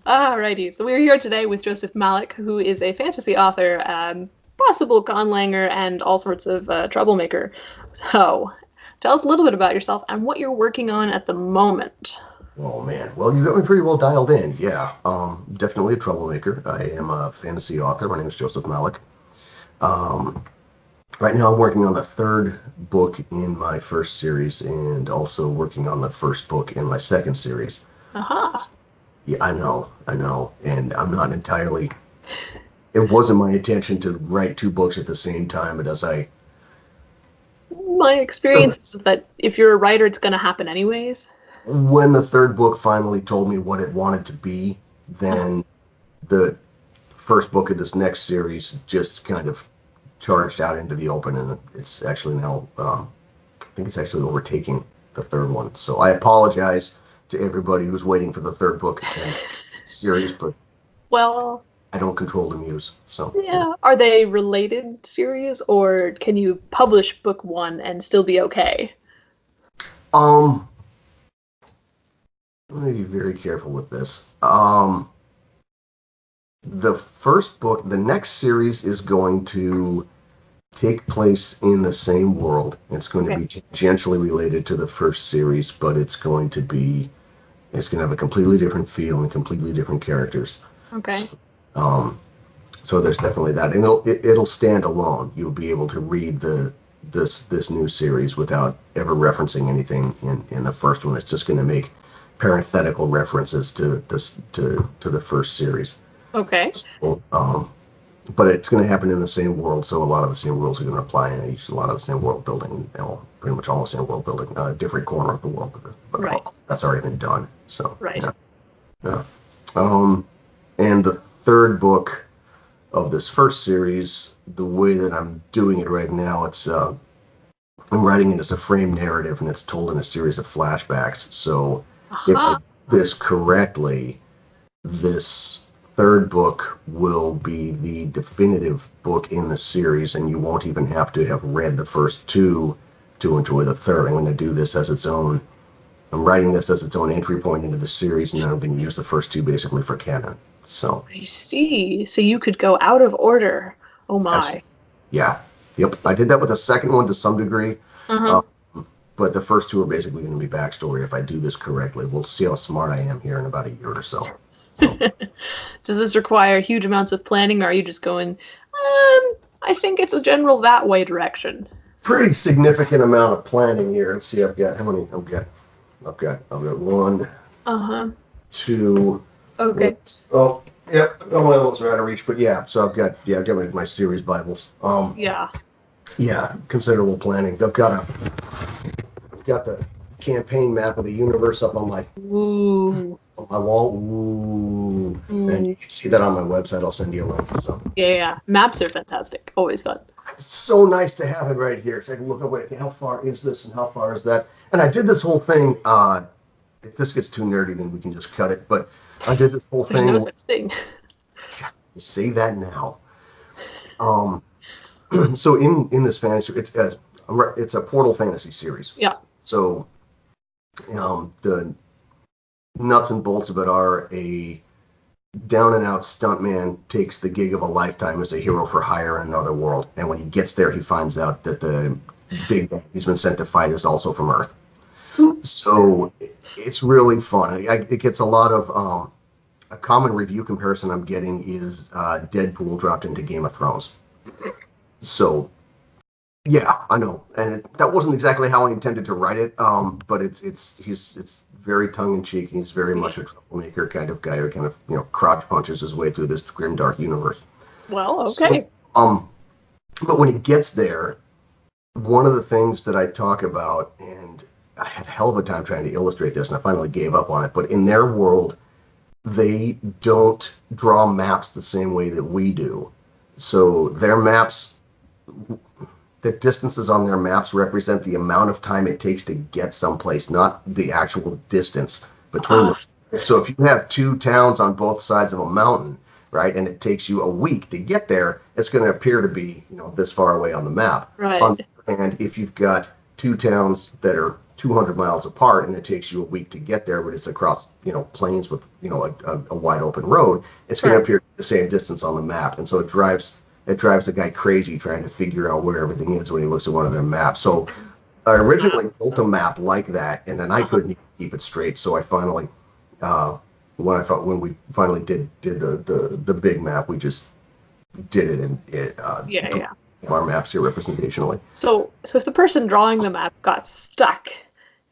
Alrighty, so we're here today with Joseph Malik, who is a fantasy author, possible conlanger, and all sorts of troublemaker. So, tell us a little bit about yourself and what you're working on at the moment. Oh man, well you got me pretty well dialed in. Yeah, definitely a troublemaker. I am a fantasy author. My name is Joseph Malik. Um, right now I'm working on the third book in my first series, and also working on the first book in my second series. Aha. Yeah, I know, and I'm not entirely. It wasn't my intention to write two books at the same time, but My experience is that if you're a writer, it's going to happen anyways. when the third book finally told me what it wanted to be, then the first book of this next series just kind of charged out into the open, and it's actually now, I think it's actually overtaking the third one. So I apologize to everybody who's waiting for the third book in series, but Well, I don't control the muse. So yeah. Are they related series, or can you publish book one and still be okay? um, let me be very careful with this. The first book, the next series is going to take place in the same world. It's going to be tangentially related to the first series, but it's going to have a completely different feel and completely different characters. Okay. So there's definitely that, and it'll stand alone. You'll be able to read this new series without ever referencing anything in the first one. It's just going to make parenthetical references to the first series. Okay. So, but it's going to happen in the same world, so a lot of the same rules are going to apply, and a lot of the same world building, pretty much all the same world building, different corner of the world, but Right. that's already been done. So Right. yeah. And the third book of this first series, the way that I'm doing it right now, I'm writing it as a frame narrative, and it's told in a series of flashbacks. So if I do this correctly, this third book will be the definitive book in the series, and you won't even have to have read the first two to enjoy the third. I'm going to do this as its own. I'm writing this as its own entry point into the series, and then I'm going to use the first two basically for canon. So I see. So you could go out of order. Oh my. Yeah. Yep. I did that with the second one to some degree. But the first two are basically going to be backstory if I do this correctly. We'll see how smart I am here in about a year or so. Does this require huge amounts of planning, or are you just going, I think it's a general that way direction? Pretty significant amount of planning here. Let's see, I've got how many? I've got one, two. Okay. Oh, yep. Yeah, one of those are out of reach, but yeah. So I've got my series Bibles. Yeah, considerable planning. I've got the campaign map of the universe up on my wall. Ooh. And you can see that on my website. I'll send you a link. So Yeah. Maps are fantastic. Always fun. it's so nice to have it right here. So I can look at how far is this and how far is that. And I did this whole thing. If this gets too nerdy, then we can just cut it. But I did this whole thing. There's no such thing. Say that now. So in this fantasy, it's a portal fantasy series. Yeah. So, the nuts and bolts of it are a down and out stuntman takes the gig of a lifetime as a hero for hire in another world, and when he gets there, he finds out that the big bad he's been sent to fight is also from Earth. So it's really fun. It gets a lot of a common review comparison I'm getting is Deadpool dropped into Game of Thrones. So, yeah, I know, and that wasn't exactly how I intended to write it. But it's very tongue in cheek. He's very much a troublemaker kind of guy who kind of crotch punches his way through this grim dark universe. Well, okay. So, but when he gets there, one of the things that I talk about, and I had a hell of a time trying to illustrate this, and I finally gave up on it. But in their world, they don't draw maps the same way that we do. So their maps. The distances on their maps represent the amount of time it takes to get someplace, not the actual distance between them. So if you have two towns on both sides of a mountain, right, and it takes you a week to get there, it's going to appear to be, this far away on the map. Right. And if you've got two towns that are 200 miles apart, and it takes you a week to get there, but it's across, plains with, a wide open road. It's going to appear the same distance on the map, and so it drives the guy crazy trying to figure out where everything is when he looks at one of their maps. So I originally built a map like that, and then I couldn't even keep it straight. So I finally, when we finally did the big map, we just did it in our maps here representationally. So if the person drawing the map got stuck,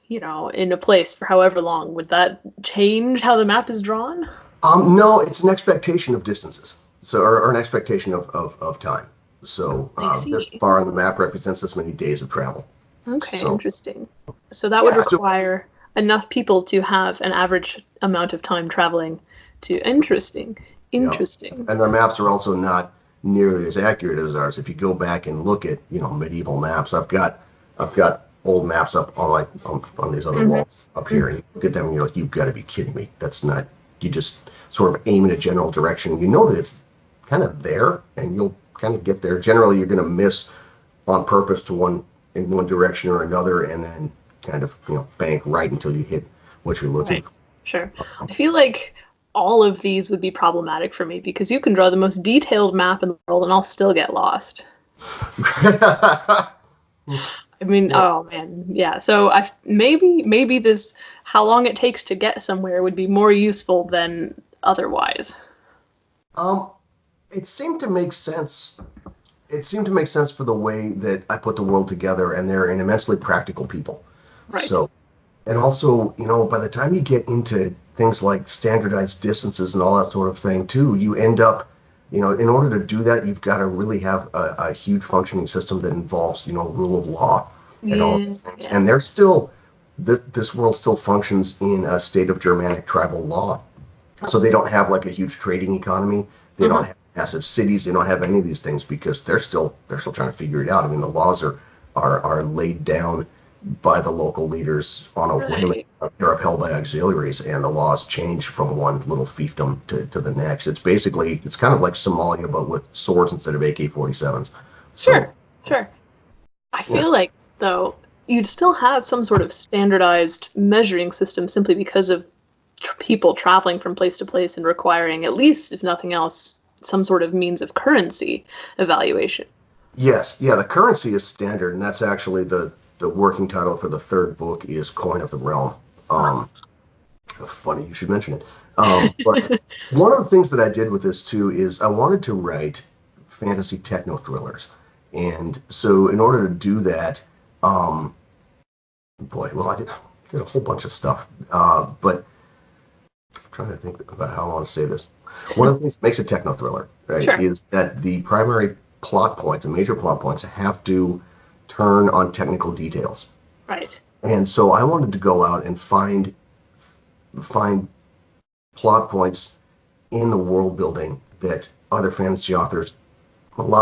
in a place for however long, would that change how the map is drawn? No, it's an expectation of distances. So, or an expectation of time. So this bar on the map represents this many days of travel. Okay, so, interesting. So that would require enough people to have an average amount of time traveling to. Interesting. Yeah. And the maps are also not nearly as accurate as ours. If you go back and look at medieval maps, I've got old maps up on these other walls up here, and you look at them and you're like, you've got to be kidding me. That's not. You just sort of aim in a general direction. You know that it's kind of there, and you'll kind of get there. Generally, you're going to miss on purpose in one direction or another, and then kind of bank right until you hit what you're looking for. Sure. I feel like all of these would be problematic for me because you can draw the most detailed map in the world, and I'll still get lost. I mean, yes. Oh man, yeah. So maybe this how long it takes to get somewhere would be more useful than otherwise. It seemed to make sense. It seemed to make sense for the way that I put the world together, and they're an immensely practical people. Right. So, and also, by the time you get into things like standardized distances and all that sort of thing too, you end up, in order to do that, you've got to really have a huge functioning system that involves, rule of law and all these things. Yeah. And there's still, this world still functions in a state of Germanic tribal law. So they don't have like a huge trading economy. They don't have massive cities. They don't have any of these things because they're still trying to figure it out. I mean, the laws are laid down by the local leaders on a whim. They're upheld by auxiliaries, and the laws change from one little fiefdom to the next. It's kind of like Somalia, but with swords instead of AK-47s. Sure. I feel like, though, you'd still have some sort of standardized measuring system simply because of people traveling from place to place and requiring, at least, if nothing else, some sort of means of currency evaluation. Yes, the currency is standard, and that's actually the working title for the third book is Coin of the Realm. Funny you should mention it. But one of the things that I did with this too is I wanted to write fantasy techno thrillers, and so in order to do that, I did a whole bunch of stuff, but I'm trying to think about how I want to say this. One of the things that makes a techno thriller, right, is that the primary plot points, the major plot points, have to turn on technical details. Right. And so I wanted to go out and find plot points in the world building that a lot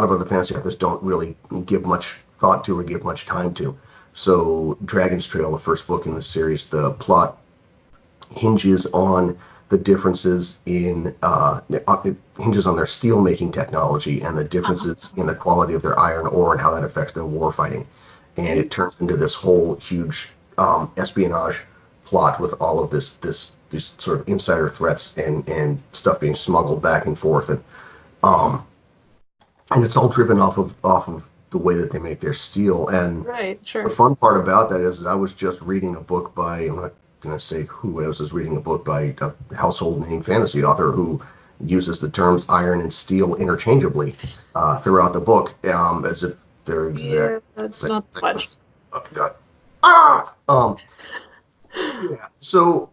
of other fantasy authors don't really give much thought to or give much time to. So Dragon's Trail, the first book in the series, the plot hinges on the differences it hinges on their steel making technology and the differences in the quality of their iron ore and how that affects their war fighting. And it turns into this whole huge espionage plot with all of these sort of insider threats and stuff being smuggled back and forth. And it's all driven off of the way that they make their steel. And the fun part about that is that I was just reading a book by, I'm not going to say who, I was just reading a book by a household name fantasy author who uses the terms iron and steel interchangeably throughout the book, as if they're exact. Yeah, that's not much. Oh, God. Yeah. So,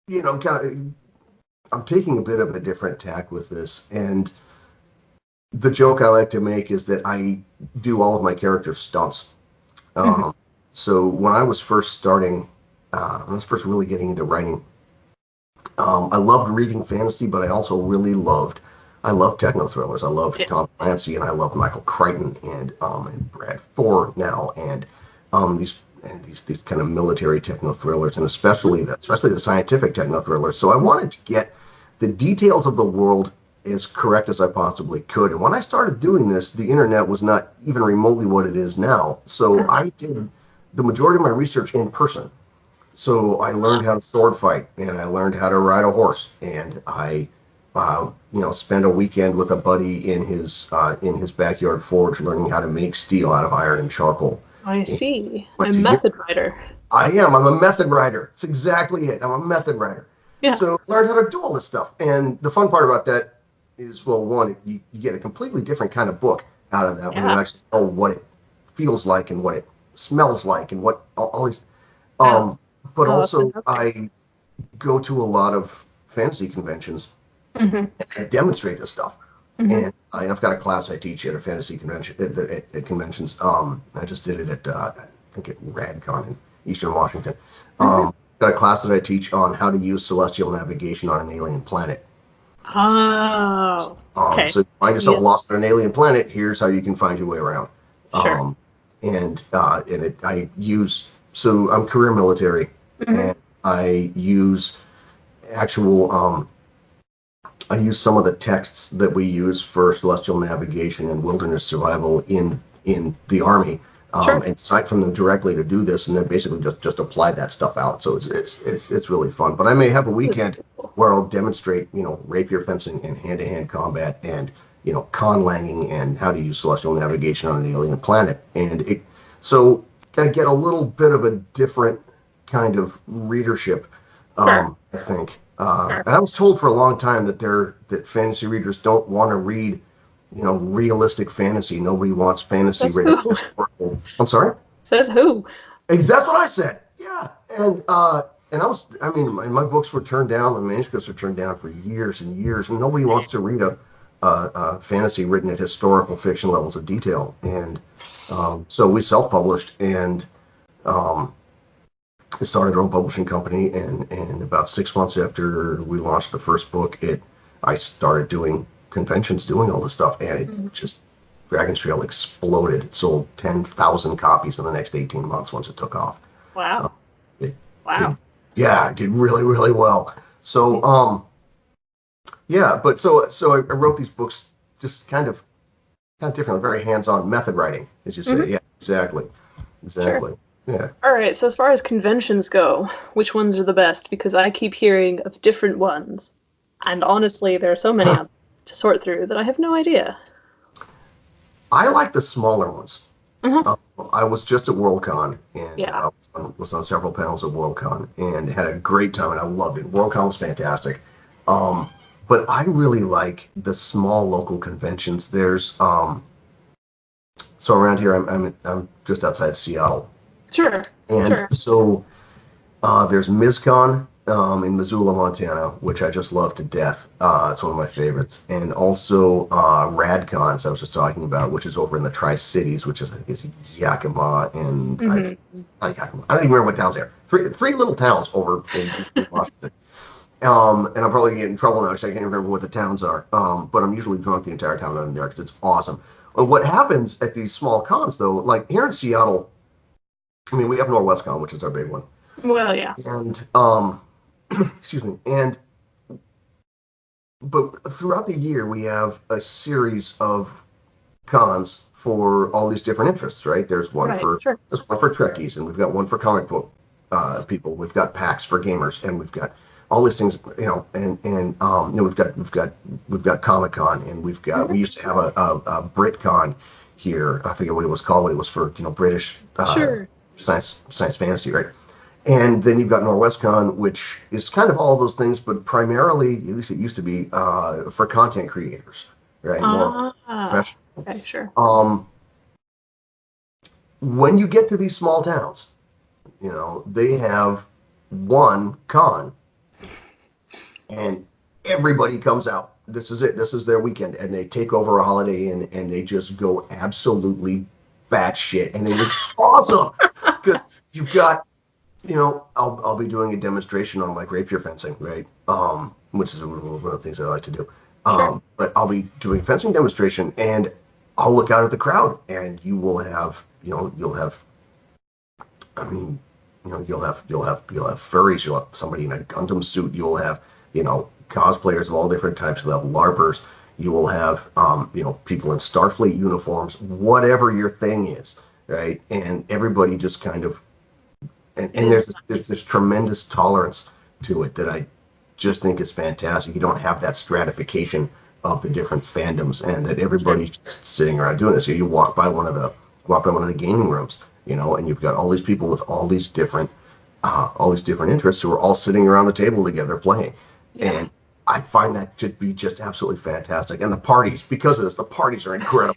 I'm taking a bit of a different tack with this, and the joke I like to make is that I do all of my characters' stunts. So when I was first starting, when I was first really getting into writing, I loved reading fantasy, but I also really loved techno thrillers. I loved Tom Clancy, and I loved Michael Crichton and Brad Ford now, and these kind of military techno thrillers, and especially the scientific techno thrillers. So I wanted to get the details of the world as correct as I possibly could. And when I started doing this, the internet was not even remotely what it is now. So I did the majority of my research in person. So I learned how to sword fight, and I learned how to ride a horse, and I, spent a weekend with a buddy in his backyard forge, learning how to make steel out of iron and charcoal. I see. But A method writer. I am. I'm a method writer. It's exactly it. I'm a method writer. Yeah. So I learned how to do all this stuff, and the fun part about that is, well, one, you get a completely different kind of book out of that when you actually know what it feels like and what it smells like and what all these. But also, I go to a lot of fantasy conventions and I demonstrate this stuff. And I've got a class I teach at a fantasy convention at conventions. I just did it at I think at RadCon in Eastern Washington. Got a class that I teach on how to use celestial navigation on an alien planet. Oh. Okay. So find yourself lost on an alien planet. Here's how you can find your way around. Sure. I use, so I'm career military, and I use actual, I use some of the texts that we use for celestial navigation and wilderness survival in the Army, and cite from them directly to do this, and then basically just apply that stuff out. So it's really fun. But I may have a weekend where I'll demonstrate, rapier fencing and hand-to-hand combat and conlanging and how to use celestial navigation on an alien planet. And so I get a little bit of a different kind of readership, I think. And I was told for a long time that fantasy readers don't want to read, realistic fantasy. Nobody wants fantasy written historical. I'm sorry? Says who? That's what I said. Yeah. And my books were turned down, my manuscripts were turned down for years and years, and nobody wants to read a fantasy written at historical fiction levels of detail. And so we self-published, and started our own publishing company. And about 6 months after we launched the first book, I started doing conventions, doing all this stuff, and it just, Dragon's Trail exploded. It sold 10,000 copies in the next 18 months once it took off. Wow. It did really, really well. So, but so I wrote these books just kind of differently, very hands-on method writing, as you say. Yeah, exactly. Sure. Yeah. All right. So as far as conventions go, which ones are the best? Because I keep hearing of different ones, and honestly, there are so many to sort through that I have no idea. I like the smaller ones. I was just at Worldcon, and was on several panels at Worldcon, and had a great time, and I loved it. Worldcon was fantastic. But I really like the small local conventions. There's so around here, I'm just outside Seattle. Sure. And so there's MizCon in Missoula, Montana, which I just love to death. It's one of my favorites. And also RadCon, as I was just talking about, which is over in the Tri-Cities, which is Yakima and I don't even remember what towns they are. Three little towns over in Washington. And I'm probably getting in trouble now because I can't remember what the towns are. But I'm usually drunk the entire time I'm there because it's awesome. But what happens at these small cons, though, like here in Seattle, I mean, we have NorwestCon, which is our big one. Well, yeah. And excuse me. But throughout the year, we have a series of cons for all these different interests, right? There's one there's one for Trekkies, and we've got one for comic book people. We've got PAX for gamers, and we've got all these things, we've got Comic Con, and we used to have a BritCon here. I forget what it was called, but it was for British science fantasy, right? And then you've got NorwestCon, which is kind of all those things, but primarily, at least it used to be, for content creators, right? More professional. Okay, sure. When you get to these small towns, they have one con, and everybody comes out. This is it. This is their weekend, and they take over a Holiday Inn, and they just go absolutely batshit, and it is awesome because you've got, I'll be doing a demonstration on like rapier fencing, right? Which is one of the things I like to do. But I'll be doing fencing demonstration, and I'll look out at the crowd, and you will have, you'll have furries, you'll have somebody in a Gundam suit, you'll have, cosplayers of all different types, you'll have LARPers, you will have, people in Starfleet uniforms, whatever your thing is, right? And everybody just kind of, and there's this tremendous tolerance to it that I just think is fantastic. You don't have that stratification of the different fandoms, and that everybody's just sitting around doing this. So you walk by one of the gaming rooms, and you've got all these people with all these different interests who are all sitting around the table together playing. Yeah. And I find that to be just absolutely fantastic. And the parties, because of this, the parties are incredible.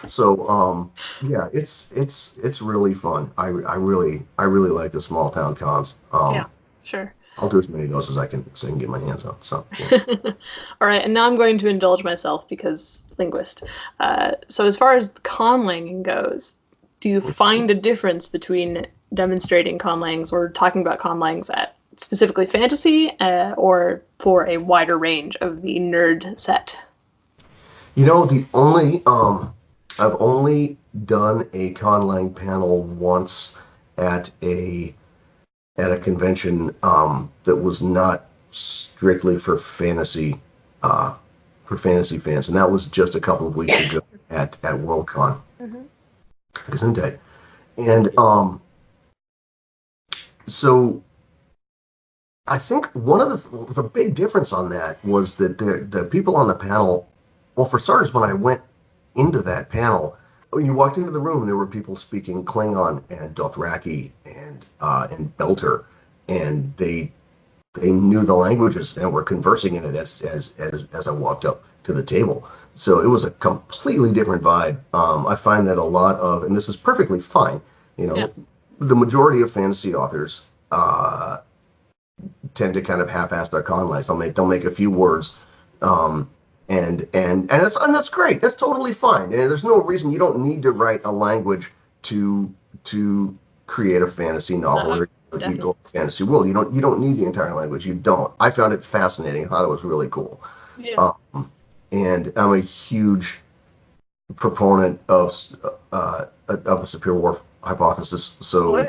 So yeah, it's really fun. I really like the small town cons. Yeah, sure. I'll do as many of those as I can get my hands on. So yeah. All right, and now I'm going to indulge myself because linguist. So as far as conlanging goes, do you find a difference between demonstrating conlangs or talking about conlangs at specifically fantasy or for a wider range of the nerd set? I've only done a conlang panel once at a convention that was not strictly for fantasy fans, and that was just a couple of weeks ago at Worldcon. Gesundheit. And so I think one of the big difference on that was that the people on the panel, well, for starters, when I went into that panel, when you walked into the room, there were people speaking Klingon and Dothraki and Belter, and they knew the languages and were conversing in it as I walked up to the table. So it was a completely different vibe. I find that a lot of, and this is perfectly fine, the majority of fantasy authors tend to kind of half-ass their conlangs. They'll make a few words. And that's great. That's totally fine. And there's no reason you don't need to write a language to create a fantasy novel or a fantasy world. You don't need the entire language. You don't. I found it fascinating. I thought it was really cool. Yeah. And I'm a huge proponent of the superior war hypothesis. So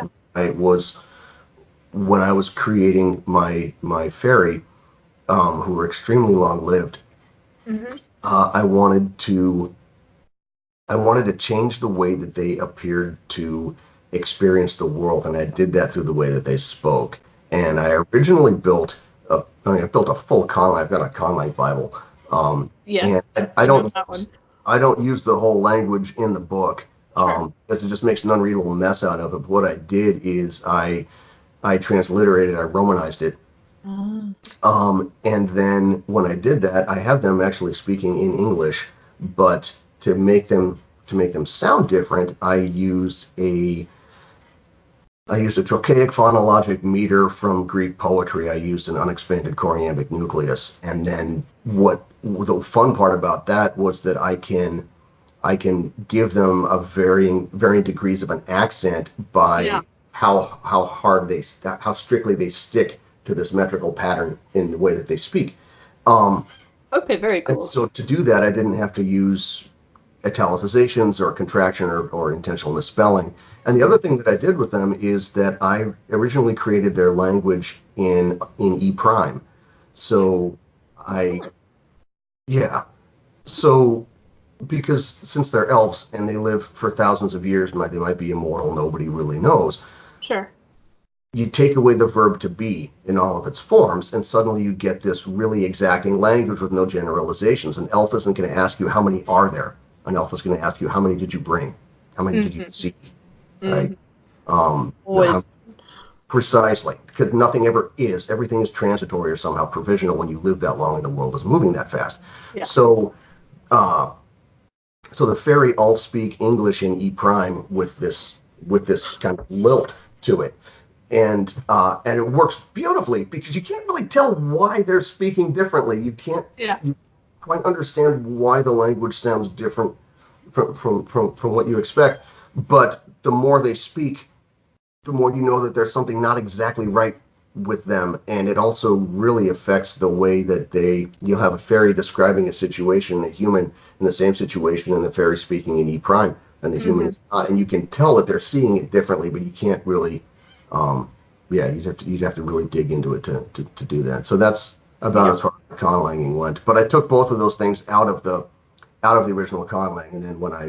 when I was creating my fairy, who were extremely long-lived. I wanted to change the way that they appeared to experience the world, and I did that through the way that they spoke. And I originally built a full conlang. I've got a conlang Bible. Yes, and I don't use the whole language in the book because it just makes an unreadable mess out of it. But what I did is I transliterated, I Romanized it. And then when I did that, I have them actually speaking in English, but to make them sound different, I used a trochaic phonologic meter from Greek poetry. I used an unexpanded choriambic nucleus, and then the fun part about that was that I can give them a varying degrees of an accent by how strictly they stick to this metrical pattern in the way that they speak. Okay, very cool. And so to do that, I didn't have to use italicizations or contraction or intentional misspelling. And the other thing that I did with them is that I originally created their language in E prime. So because since they're elves and they live for thousands of years, they might be immortal, nobody really knows. Sure. You take away the verb to be in all of its forms, and suddenly you get this really exacting language with no generalizations. An elf isn't going to ask you how many are there. An elf is going to ask you how many did you bring, how many did you see, right? Precisely, because nothing ever is. Everything is transitory or somehow provisional when you live that long and the world is moving that fast. Yeah. So the fairy all speak English in E prime with this kind of lilt to it. And it works beautifully because you can't really tell why they're speaking differently. You can't quite understand why the language sounds different from what you expect. But the more they speak, the more you know that there's something not exactly right with them. And it also really affects the way that you'll have a fairy describing a situation, a human in the same situation, and the fairy speaking in E prime, and the human is not. And you can tell that they're seeing it differently, but you can't really. You'd have to really dig into it to do that. So that's about as far as conlanging went. But I took both of those things out of out of the original Conlang, and then when I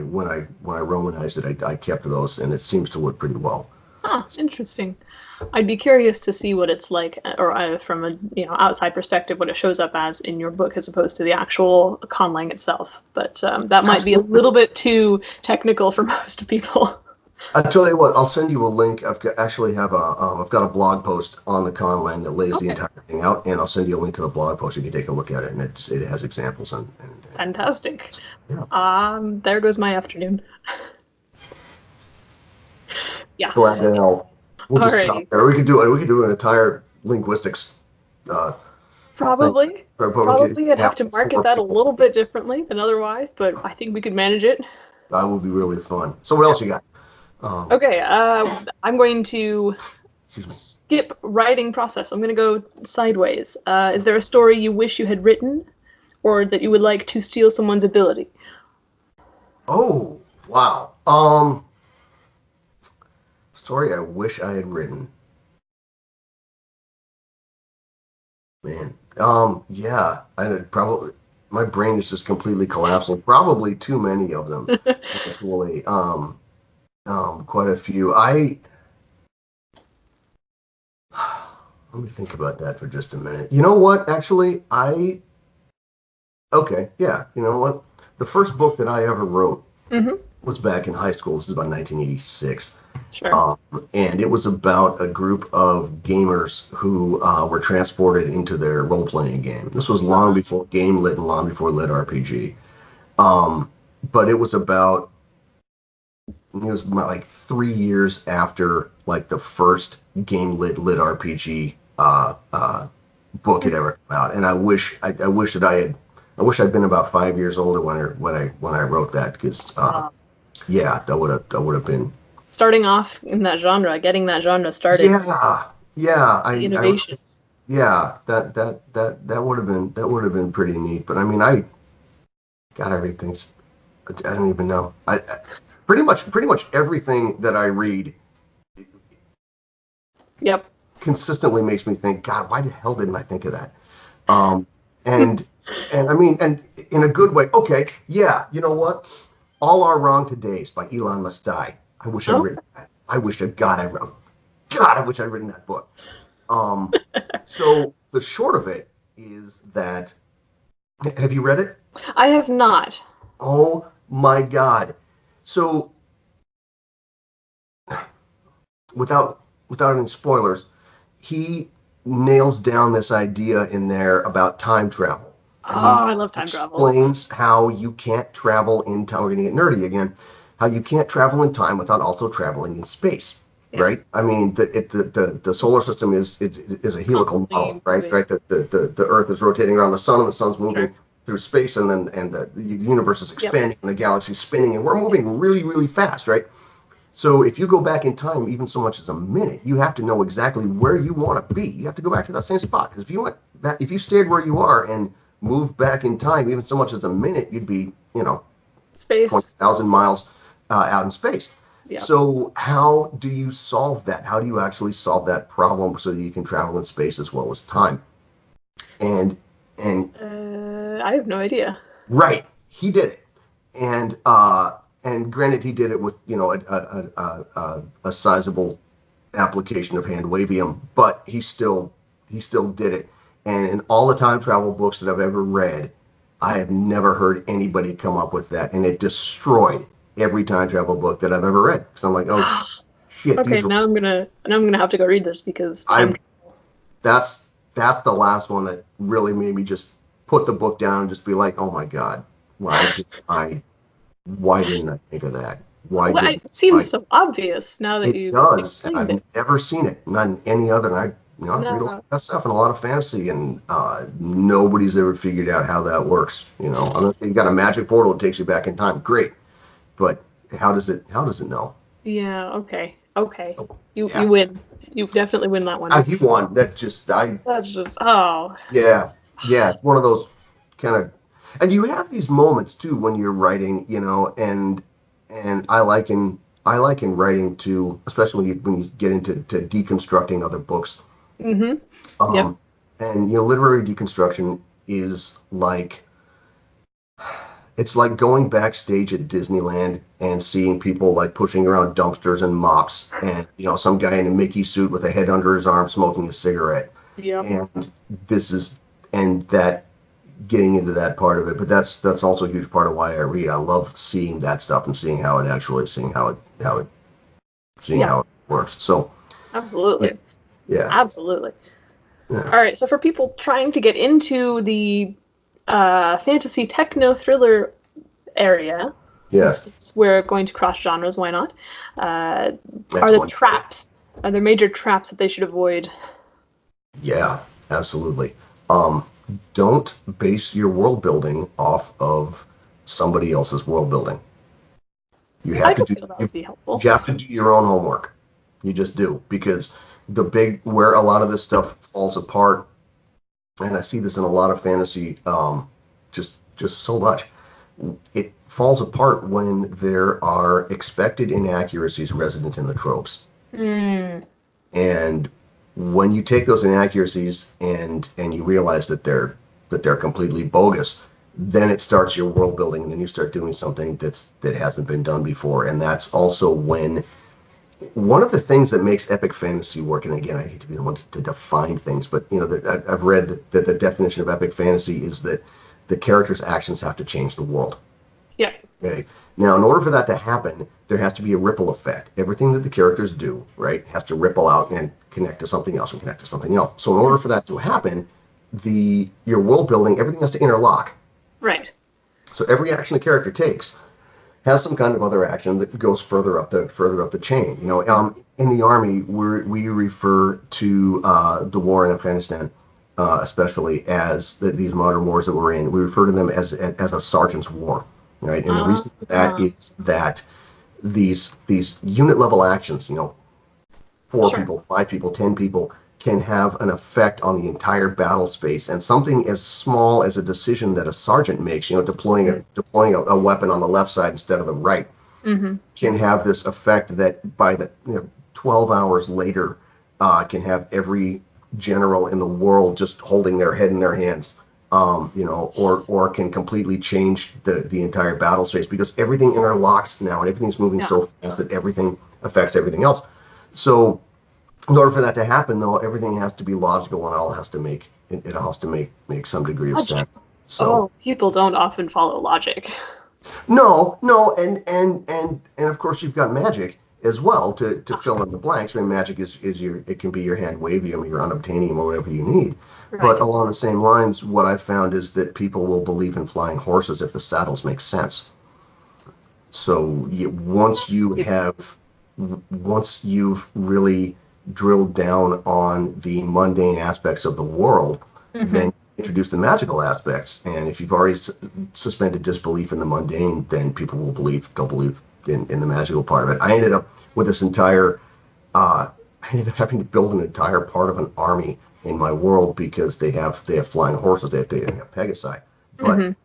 romanized it, I kept those, and it seems to work pretty well. Huh, interesting. I'd be curious to see what it's like, or from a outside perspective, what it shows up as in your book as opposed to the actual conlang itself. But that might be a little bit too technical for most people. I'll tell you what. I'll send you a link. I've got a blog post on the Conlang that lays the entire thing out, and I'll send you a link to the blog post. You can take a look at it, and it has examples and Fantastic. Yeah. There goes my afternoon. Yeah. Glad to help. We'll just stop there. We could do an entire linguistics. Probably I'd have to market that a little bit differently than otherwise, but I think we could manage it. That would be really fun. So what else you got? Okay, I'm going to skip writing process. I'm going to go sideways. Is there a story you wish you had written, or that you would like to steal someone's ability? Oh, wow. Story I wish I had written. Man, yeah, probably my brain is just completely collapsing. Probably too many of them, actually. Quite a few. Let me think about that for just a minute. You know what? Actually, okay, yeah. You know what? The first book that I ever wrote was back in high school. This is about 1986. Sure. And it was about a group of gamers who were transported into their role-playing game. This was long before Game Lit and long before Lit RPG. But it was about, like 3 years after like the first Game Lit RPG book had ever come out. And I wish I'd been about 5 years older when I wrote that, because yeah, that would have been starting off in that genre, getting that genre started. Yeah. Innovation. That would have been pretty neat. But I mean, I don't even know. I pretty much everything that I read. Yep. Consistently makes me think, God, why the hell didn't I think of that? And I mean, and in a good way. Okay, yeah. You know what? All Are Wrong Todays by Elon Mastai. I wish I'd written that. I wish I'd written that book. So the short of it is that, have you read it? I have not. Oh my God. So without any spoilers, he nails down this idea in there about time travel. I love time travel. Explains how you can't travel in time. We're going to get nerdy again. How you can't travel in time without also traveling in space, yes. Right? I mean, the solar system is a helical model, right? Right. The Earth is rotating around the sun, and the sun's moving through space, and the universe is expanding, and the galaxy is spinning, and we're moving really, really fast, right? So if you go back in time, even so much as a minute, you have to know exactly where you want to be. You have to go back to that same spot, because if you stayed where you are and moved back in time, even so much as a minute, you'd be, space 20,000 miles. Out in space. Yep. So how do you solve that? How do you actually solve that problem so that you can travel in space as well as time? And I have no idea. Right, he did it, and granted, he did it with a sizable application of hand wavium, but he still did it. And in all the time travel books that I've ever read, I have never heard anybody come up with that, and it destroyed every time travel book that I've ever read. Because I'm like, oh shit. Okay, now I'm gonna have to go read this, because that's the last one that really made me just put the book down and just be like, oh my God, why didn't I think of that? It seems so obvious now that you does. I've never seen it, not in any other. I read a lot of that stuff and a lot of fantasy, and nobody's ever figured out how that works. You've got a magic portal that takes you back in time. Great. But how does it know? Yeah, okay. So, you win. You definitely win that one. He won. That's just oh. Yeah. It's one of those kind of, and you have these moments too when you're writing, and I liken writing to, especially when you get into deconstructing other books. Mm-hmm. And literary deconstruction is like, It's like going backstage at Disneyland and seeing people like pushing around dumpsters and mops, and some guy in a Mickey suit with a head under his arm smoking a cigarette. Yeah. And that getting into that part of it, but that's also a huge part of why I read. I love seeing that stuff and seeing how it works. So absolutely. Yeah. Absolutely. Yeah. All right. So for people trying to get into the fantasy techno-thriller area, yes, since we're going to cross genres, why not? Are there major traps that they should avoid? Yeah, absolutely. Don't base your world building off of somebody else's world building. You have to do your own homework. You just do, because where a lot of this stuff falls apart, and I see this in a lot of fantasy, just so much. It falls apart when there are expected inaccuracies resident in the tropes. And when you take those inaccuracies and you realize that they're completely bogus, then it starts your world building, and then you start doing something that hasn't been done before. And that's also when one of the things that makes epic fantasy work, and again, I hate to be the one to define things, but I've read that the definition of epic fantasy is that the character's actions have to change the world. Yeah. Okay. Now, in order for that to happen, there has to be a ripple effect. Everything that the characters do, right, has to ripple out and connect to something else and connect to something else. So in order for that to happen, your world building, everything has to interlock. Right. So every action the character takes has some kind of other action that goes further up the chain. In the Army, we refer to the war in Afghanistan, especially as these modern wars that we're in. We refer to them as a sergeant's war, right? And the reason for that is that these unit level actions, 4 people, 5 people, 10 people, can have an effect on the entire battle space. And something as small as a decision that a sergeant makes, deploying a weapon on the left side instead of the right, can have this effect that by the 12 hours later can have every general in the world just holding their head in their hands, or can completely change the entire battle space, because everything interlocks now and everything's moving so fast that everything affects everything else. So in order for that to happen, though, everything has to be logical, and it has to make some degree of sense. So people don't often follow logic. No, and of course you've got magic as well to fill in the blanks. I mean, magic it can be your hand wavium, your unobtainium, or whatever you need. Right. But along the same lines, what I've found is that people will believe in flying horses if the saddles make sense. So once you've really drilled down on the mundane aspects of the world, then introduce the magical aspects. And if you've already suspended disbelief in the mundane, then people will believe in the magical part of it. I ended up with this entire I ended up having to build an entire part of an army in my world, because they have flying horses, they have pegasi. But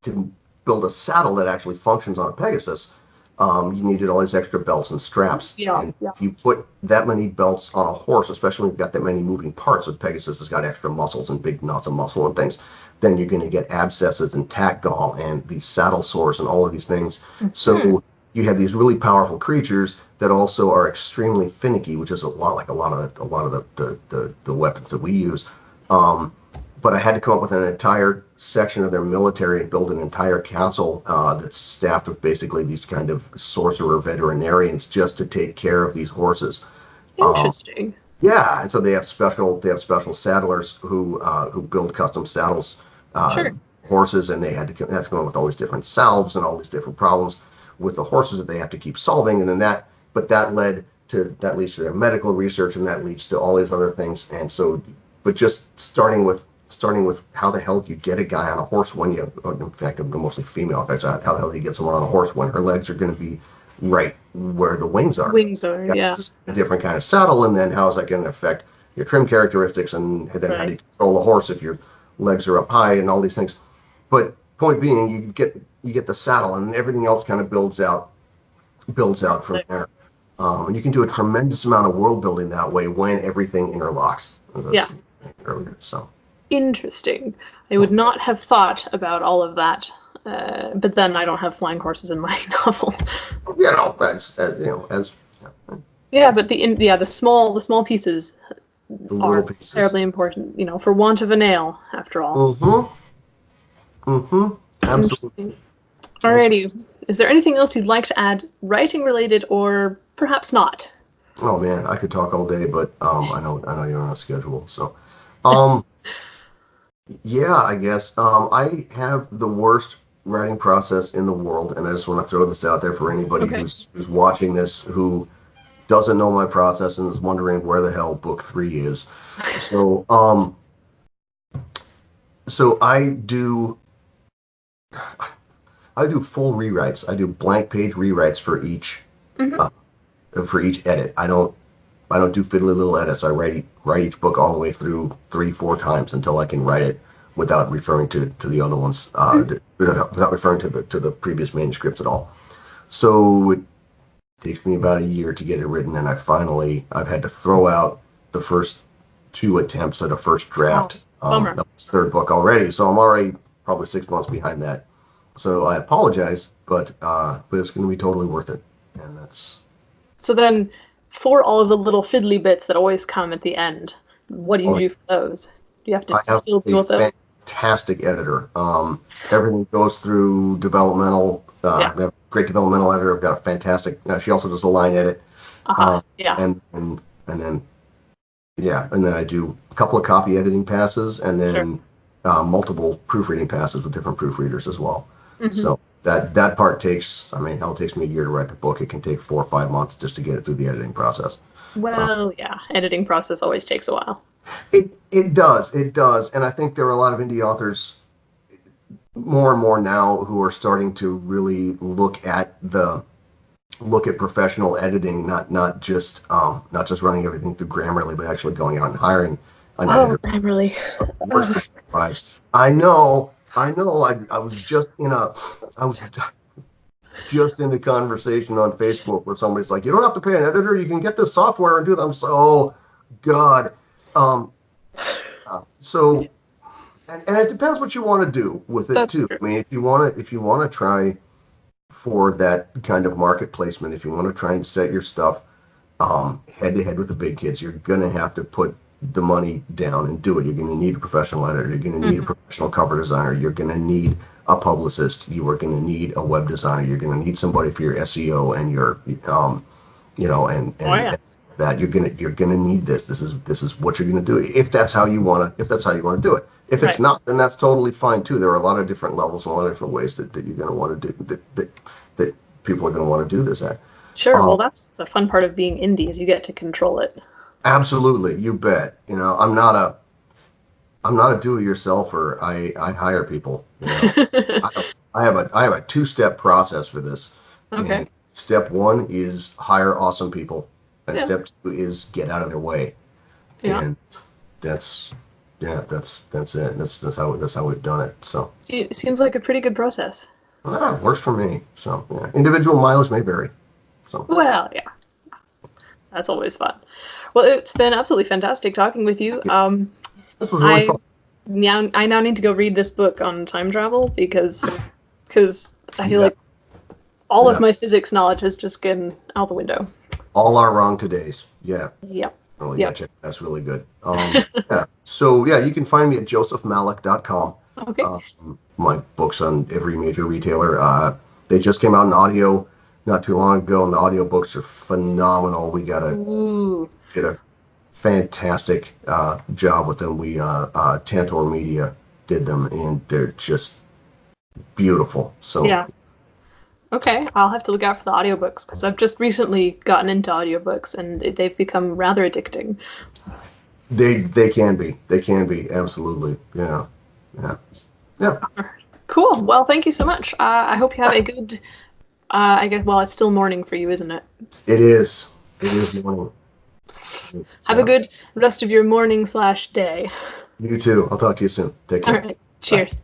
to build a saddle that actually functions on a pegasus, you needed all these extra belts and straps. And if you put that many belts on a horse, especially when you've got that many moving parts, so Pegasus has got extra muscles and big knots of muscle and things, then you're going to get abscesses and tack gall and these saddle sores and all of these things. So you have these really powerful creatures that also are extremely finicky, which is a lot of the weapons that we use. But I had to come up with an entire section of their military and build an entire castle that's staffed with basically these kind of sorcerer veterinarians just to take care of these horses. Interesting. Yeah, and so they have special saddlers who build custom saddles, horses, and that's going on with all these different salves and all these different problems with the horses that they have to keep solving, and then that leads to their medical research, and that leads to all these other things. And so, but just starting with how the hell do you get a guy on a horse when in fact, mostly female guys, how the hell do you get someone on a horse when her legs are going to be right where the wings are? Just a different kind of saddle, and then how is that going to affect your trim characteristics, and then how do you control the horse if your legs are up high and all these things? But point being, you get the saddle, and everything else kind of builds out from there. And you can do a tremendous amount of world building that way when everything interlocks. Earlier, so. Interesting. I would not have thought about all of that but then I don't have flying horses in my novel. As Yeah, but the small pieces the are little pieces. terribly important. For want of a nail, after all. Absolutely. Interesting. Alrighty. Is there anything else you'd like to add, writing related, or perhaps not? Oh man, I could talk all day, but I know you're on a schedule, so yeah, I guess I have the worst writing process in the world, and I just want to throw this out there for anybody who's watching this who doesn't know my process and is wondering where the hell book 3 is. So so I do full rewrites. I do blank page rewrites for each edit. I don't do fiddly little edits. I write each book all the way through 3-4 times until I can write it without referring to the other ones, without referring to the previous manuscripts at all. So it takes me about a year to get it written, and I've had to throw out the first 2 attempts at a first draft. Bummer. That was 3rd book already, so I'm already probably 6 months behind that. So I apologize, but it's going to be totally worth it, and that's. So then, for all of the little fiddly bits that always come at the end, what do you do for those? Do you have to still deal with those? Fantastic editor. Everything goes through developmental. I have a great developmental editor. I've got a fantastic. She also does a line edit. And then I do a couple of copy editing passes, and then multiple proofreading passes with different proofreaders as well. So that part takes. It takes me a year to write the book. It can take 4 or 5 months just to get it through the editing process. Well, editing process always takes a while. It does, and I think there are a lot of indie authors more and more now who are starting to really look at professional editing, not just running everything through Grammarly, but actually going out and hiring an editor. Grammarly. I know. I was just in a conversation on Facebook where somebody's like, "You don't have to pay an editor. You can get this software and do that." I'm so, oh God. So, and it depends what you want to do with it. That's too. True. If you want to try for that kind of market placement, if you want to try and set your stuff head to head with the big kids, you're going to have to put the money down and do it. You're going to need a professional editor. You're going to need a professional cover designer. You're going to need a publicist. You are going to need a web designer. You're going to need somebody for your SEO and your, that you're gonna need this. This is what you're gonna do if that's how you wanna do it. If it's not, then that's totally fine too. There are a lot of different levels and a lot of different ways that you're gonna want to do that people are gonna want to do this at. Sure. Well, that's the fun part of being indie is you get to control it. Absolutely, you bet. I'm not a do-it-yourselfer. I hire people. I have a 2-step process for this. Okay. And step 1 is hire awesome people. And step 2 is get out of their way. Yeah. And that's it. That's how we've done it. So it seems like a pretty good process. It works for me. So individual mileage may vary. So well, yeah, that's always fun. Well, it's been absolutely fantastic talking with you. This was really fun. I now need to go read this book on time travel because I feel like all of my physics knowledge has just gone out the window. All our wrong todays. Yeah. Yep. Oh, yeah. That's really good. So you can find me at josephmalik.com. Okay. My books on every major retailer. They just came out in audio not too long ago, and the audiobooks are phenomenal. We did a fantastic job with them. We Tantor Media did them, and they're just beautiful. So yeah. Okay, I'll have to look out for the audiobooks because I've just recently gotten into audiobooks and they've become rather addicting. They can be. Absolutely. Yeah. Cool. Well, thank you so much. I hope you have a good. I guess. Well, it's still morning for you, isn't it? It is morning. Have a good rest of your morning/day. You too. I'll talk to you soon. Take care. All right. Cheers. Bye.